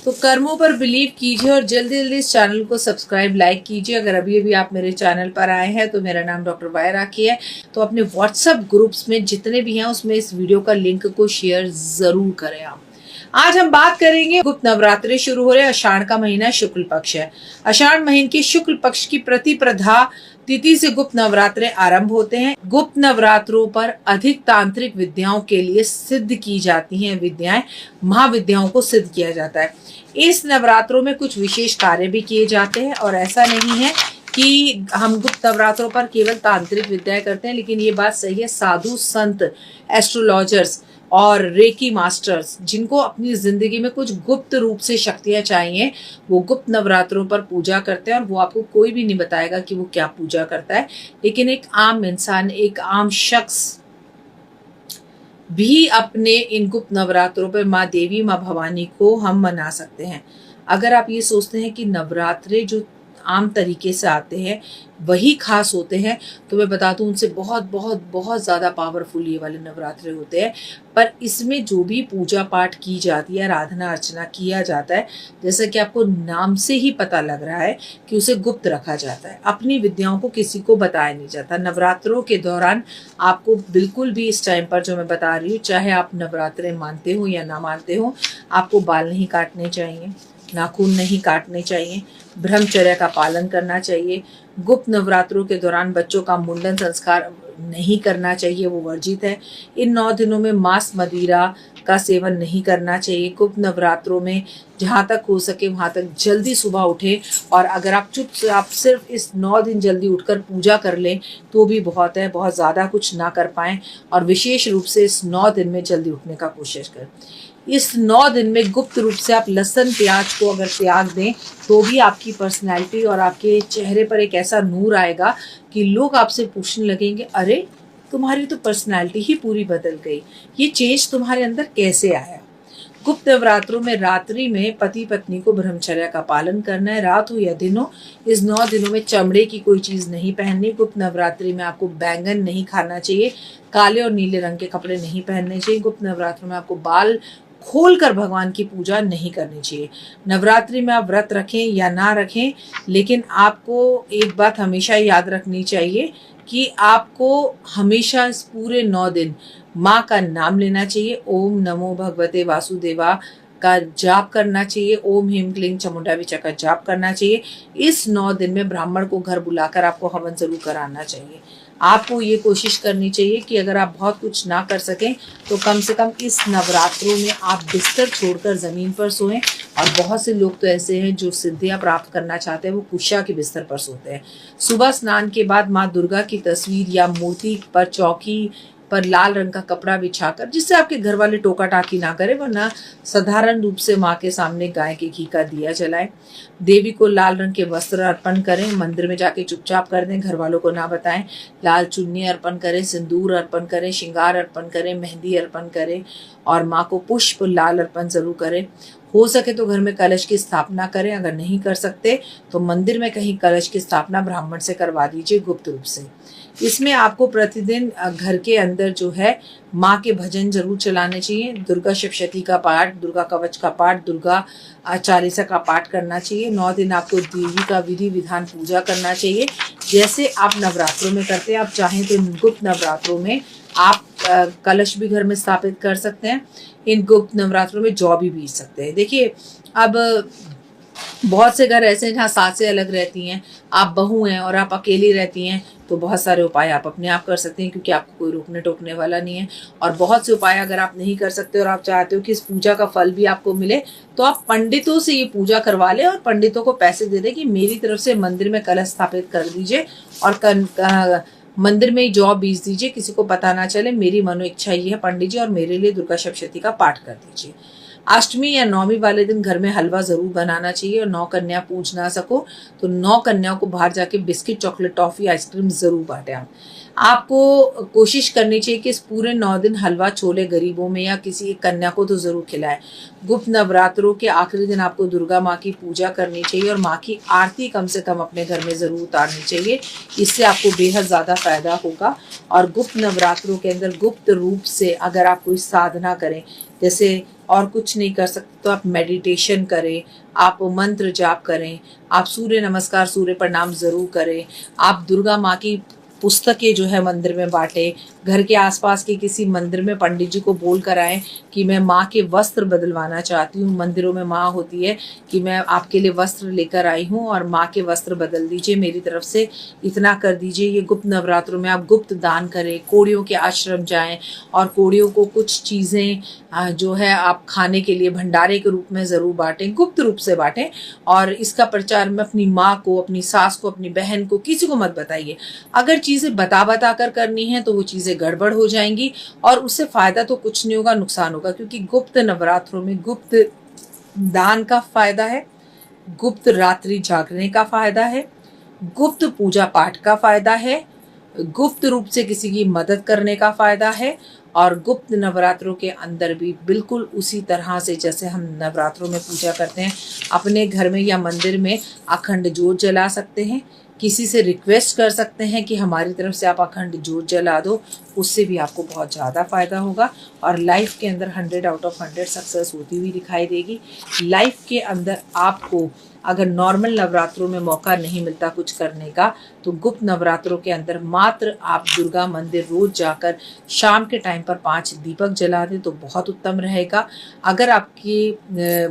तो कर्मों पर बिलीव कीजिए और जल्दी जल्दी इस चैनल को सब्सक्राइब लाइक कीजिए। अगर अभी अभी आप मेरे चैनल पर आए हैं तो मेरा नाम डॉक्टर वाई राखी है। तो अपने व्हाट्सएप ग्रुप्स में जितने भी हैं उसमें इस वीडियो का लिंक को शेयर जरूर करें आप। आज हम बात करेंगे, गुप्त नवरात्रि शुरू हो रहे हैं। आषाढ़ का महीना शुक्ल पक्ष है। आषाढ़ महीने के शुक्ल पक्ष की प्रतिपदा तिथि से गुप्त नवरात्रे आरंभ होते हैं। गुप्त नवरात्रों पर अधिक तांत्रिक विद्याओं के लिए सिद्ध की जाती हैं विद्याएं, महाविद्याओं को सिद्ध किया जाता है। इस नवरात्रों में कुछ विशेष कार्य भी किए जाते हैं और ऐसा नहीं है कि हम गुप्त नवरात्रों पर केवल तांत्रिक विद्याएं करते हैं, लेकिन ये बात सही है, साधु संत, एस्ट्रोलॉजर्स और रेकी मास्टर्स जिनको अपनी जिंदगी में कुछ गुप्त रूप से शक्तियां चाहिए, वो गुप्त नवरात्रों पर पूजा करते हैं। और वो आपको कोई भी नहीं बताएगा कि वो क्या पूजा करता है, लेकिन एक आम इंसान, एक आम शख्स भी अपने इन गुप्त नवरात्रों पर माँ देवी, माँ भवानी को हम मना सकते हैं। अगर आप ये सोचते हैं कि नवरात्रे जो आम तरीके से आते हैं वही खास होते हैं, तो मैं बता दूं उनसे बहुत बहुत बहुत ज़्यादा पावरफुल ये वाले नवरात्रे होते हैं। पर इसमें जो भी पूजा पाठ की जाती है, आराधना अर्चना किया जाता है, जैसा कि आपको नाम से ही पता लग रहा है कि उसे गुप्त रखा जाता है। अपनी विद्याओं को किसी को बताया नहीं जाता। नवरात्रों के दौरान आपको बिल्कुल भी इस टाइम पर जो मैं बता रही हूँ, चाहे आप नवरात्रे मानते हो या ना मानते हो, आपको बाल नहीं काटने चाहिए, नाखून नहीं काटने चाहिए, ब्रह्मचर्य का पालन करना चाहिए। गुप्त नवरात्रों के दौरान बच्चों का मुंडन संस्कार नहीं करना चाहिए, वो वर्जित है। इन 9 दिनों में मांस मदिरा का सेवन नहीं करना चाहिए। गुप्त नवरात्रों में जहाँ तक हो सके वहाँ तक जल्दी सुबह उठे, और अगर आप सिर्फ इस 9 दिन जल्दी उठकर पूजा कर लें तो भी बहुत है, बहुत ज़्यादा कुछ ना कर पाएँ। और विशेष रूप से इस 9 दिन में जल्दी उठने का कोशिश करें। इस 9 दिन में गुप्त रूप से आप लहसुन प्याज को अगर त्याग दें तो भी आपकी पर्सनैलिटी और आपके चेहरे पर एक ऐसा नूर आएगा कि लोग आपसे पूछने लगेंगे, अरे तुम्हारी तो पर्सनैलिटी ही पूरी बदल गई, ये चेंज तुम्हारे अंदर कैसे आया। गुप्त नवरात्रों में रात्रि में पति पत्नी को ब्रह्मचर्य का पालन करना है, रात हो या दिन हो। इस 9 दिनों में चमड़े की कोई चीज़ नहीं पहननी। गुप्त नवरात्रि में आपको बैंगन नहीं खाना चाहिए, काले और नीले रंग के कपड़े नहीं पहनने चाहिए। गुप्त नवरात्रों में आपको बाल खोलकर भगवान की पूजा नहीं करनी चाहिए। नवरात्रि में आप व्रत रखें या ना रखें, लेकिन आपको एक बात हमेशा याद रखनी चाहिए कि आपको हमेशा इस पूरे 9 दिन माँ का नाम लेना चाहिए। ओम नमो भगवते वासुदेवा का जाप करना चाहिए। ओम ह्रीं क्लीं चामुंडा विचा का जाप करना चाहिए। इस 9 दिन में ब्राह्मण को घर बुलाकर आपको हवन जरूर कराना चाहिए। आपको ये कोशिश करनी चाहिए कि अगर आप बहुत कुछ ना कर सकें तो कम से कम इस नवरात्रों में आप बिस्तर छोड़कर ज़मीन पर सोएं। और बहुत से लोग तो ऐसे हैं जो सिद्धियां प्राप्त करना चाहते हैं, वो कुशा के बिस्तर पर सोते हैं। सुबह स्नान के बाद माँ दुर्गा की तस्वीर या मूर्ति पर चौकी पर लाल रंग का कपड़ा बिछाकर, जिससे आपके घर वाले टोका टाकी ना करें, वरना साधारण रूप से माँ के सामने गाय के घी का दिया जलाएं। देवी को लाल रंग के वस्त्र अर्पण करें। मंदिर में जाके चुपचाप कर दें, घर वालों को ना बताएं। लाल चुन्नी अर्पण करें, सिंदूर अर्पण करें, श्रृंगार अर्पण करें, मेहंदी अर्पण करें और माँ को पुष्प लाल अर्पण जरूर करें। हो सके तो घर में कलश की स्थापना करें। अगर नहीं कर सकते तो मंदिर में कहीं कलश की स्थापना ब्राह्मण से करवा दीजिए गुप्त रूप से। इसमें आपको प्रतिदिन घर के अंदर जो है माँ के भजन जरूर चलाने चाहिए। दुर्गा सप्तशती का पाठ, दुर्गा कवच का पाठ, दुर्गा चालीसा का पाठ करना चाहिए। 9 दिन आपको देवी का विधि विधान पूजा करना चाहिए, जैसे आप नवरात्रों में करते हैं। आप चाहें तो गुप्त नवरात्रों में आप कलश भी घर में स्थापित कर सकते हैं। इन गुप्त नवरात्रों में जौ भी बीज सकते हैं। देखिए, अब बहुत से घर ऐसे हैं जहाँ सासें अलग रहती हैं, आप बहू हैं और आप अकेली रहती हैं, तो बहुत सारे उपाय आप अपने आप कर सकते हैं, क्योंकि आपको कोई रोकने टोकने वाला नहीं है। और बहुत से उपाय अगर आप नहीं कर सकते और आप चाहते हो कि इस पूजा का फल भी आपको मिले, तो आप पंडितों से ये पूजा करवा लें और पंडितों को पैसे दे दें कि मेरी तरफ से मंदिर में कलश स्थापित कर दीजिए और मंदिर में ही जौ बीज दीजिए, किसी को पता ना चले। मेरी मनो इच्छा ये है पंडित जी, और मेरे लिए दुर्गा सप्तशती का पाठ कर दीजिए। अष्टमी या नौमी वाले दिन घर में हलवा जरूर बनाना चाहिए। और 9 कन्या पूज ना सको तो 9 कन्याओं को बाहर जाके बिस्किट, चॉकलेट, टॉफी, आइसक्रीम जरूर बांटें। आपको कोशिश करनी चाहिए कि इस पूरे 9 दिन हलवा छोले गरीबों में या किसी एक कन्या को तो ज़रूर खिलाएं। गुप्त नवरात्रों के आखिरी दिन आपको दुर्गा माँ की पूजा करनी चाहिए और माँ की आरती कम से कम अपने घर में ज़रूर उतारनी चाहिए। इससे आपको बेहद ज़्यादा फायदा होगा। और गुप्त नवरात्रों के अंदर गुप्त रूप से अगर आप कोई साधना करें, जैसे और कुछ नहीं कर सकते तो आप मेडिटेशन करें, आप मंत्र जाप करें, आप सूर्य नमस्कार सूर्य प्रणाम ज़रूर करें, आप दुर्गा माँ की पुस्तकें जो है मंदिर में बांटें, घर के आसपास के किसी मंदिर में पंडित जी को बोल कर आएँ कि मैं माँ के वस्त्र बदलवाना चाहती हूँ। मंदिरों में माँ होती है कि मैं आपके लिए वस्त्र लेकर आई हूँ और माँ के वस्त्र बदल दीजिए, मेरी तरफ से इतना कर दीजिए। ये गुप्त नवरात्रों में आप गुप्त दान करें, कोड़ियों के आश्रम जाएं और कोड़ियों को कुछ चीज़ें जो है आप खाने के लिए भंडारे के रूप में ज़रूर बांटें, गुप्त रूप से बांटें। और इसका प्रचार में अपनी माँ को, अपनी सास को, अपनी बहन को, किसी को मत बताइए। अगर चीज़ें बता कर करनी है तो वो चीज़ें गड़बड़ हो जाएंगी और उससे फायदा तो कुछ नहीं होगा, नुकसान होगा। क्योंकि गुप्त नवरात्रों में गुप्त दान का फायदा है, गुप्त रात्रि जागने का फायदा है, गुप्त पूजा पाठ का फायदा है, गुप्त रूप से किसी की मदद करने का फायदा है। और गुप्त नवरात्रों के अंदर भी बिल्कुल उसी तरह से जैसे हम नवरात्रों में पूजा करते हैं, अपने घर में या मंदिर में अखंड ज्योत जला सकते हैं। किसी से रिक्वेस्ट कर सकते हैं कि हमारी तरफ से आप अखंड ज्योत जला दो, उससे भी आपको बहुत ज़्यादा फायदा होगा। और लाइफ के अंदर 100 आउट ऑफ 100 सक्सेस होती हुई दिखाई देगी। लाइफ के अंदर आपको अगर नॉर्मल नवरात्रों में मौका नहीं मिलता कुछ करने का, तो गुप्त नवरात्रों के अंदर मात्र आप दुर्गा मंदिर रोज जाकर शाम के टाइम पर 5 दीपक जला दें तो बहुत उत्तम रहेगा। अगर आपकी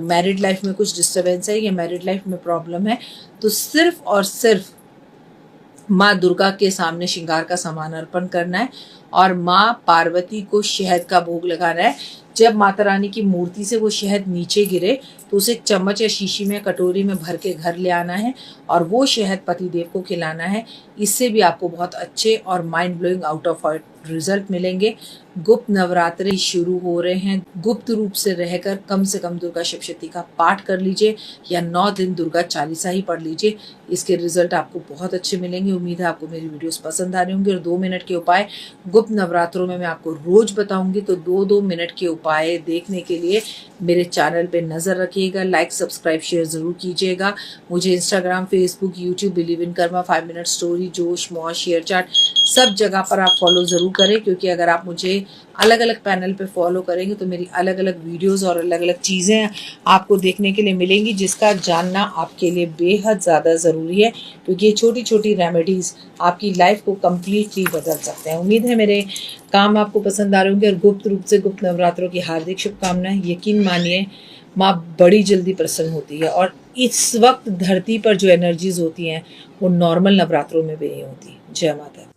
मैरिड लाइफ में कुछ डिस्टर्बेंस है या मैरिड लाइफ में प्रॉब्लम है, तो सिर्फ और सिर्फ माँ दुर्गा के सामने श्रृंगार का सामान अर्पण करना है और माँ पार्वती को शहद का भोग लगाना है। जब माता रानी की मूर्ति से वो शहद नीचे गिरे तो उसे एक चम्मच या शीशी में, कटोरी में भर के घर ले आना है और वो शहद पतिदेव को खिलाना है। इससे भी आपको बहुत अच्छे और mind blowing out of result मिलेंगे। गुप्त नवरात्रि शुरू हो रहे हैं। गुप्त रूप से रहकर कम से कम दुर्गा सप्तशती का पाठ कर लीजिए या 9 दिन दुर्गा चालीसा ही पढ़ लीजिए। इसके रिजल्ट आपको बहुत अच्छे मिलेंगे। उम्मीद है आपको मेरी वीडियोस पसंद आ रही होंगी। और 2 मिनट के उपाय गुप्त नवरात्रों में मैं आपको रोज बताऊंगी, तो 2-2 मिनट के उपाय देखने के लिए मेरे चैनल पे नजर रखिएगा। लाइक, सब्सक्राइब, शेयर जरूर कीजिएगा। मुझे Instagram, Facebook, YouTube, believe in Karma, 5 minute story, जोश, मौज, शेयर चैट, सब जगह पर आप फॉलो जरूर करें। क्योंकि अगर आप मुझे अलग अलग पैनल पे फॉलो करेंगे तो मेरी अलग अलग वीडियोस और अलग अलग चीज़ें आपको देखने के लिए मिलेंगी, जिसका जानना आपके लिए बेहद ज़्यादा ज़रूरी है। क्योंकि ये छोटी छोटी रेमेडीज़ आपकी लाइफ को कम्प्लीटली बदल सकते हैं। उम्मीद है मेरे काम आपको पसंद आ रहे होंगे। और गुप्त रूप से गुप्त नवरात्रों की हार्दिक शुभकामनाएं। यकीन मानिए माँ बड़ी जल्दी प्रसन्न होती है और इस वक्त धरती पर जो एनर्जीज होती हैं वो नॉर्मल नवरात्रों में भी नहीं होती। जय माता।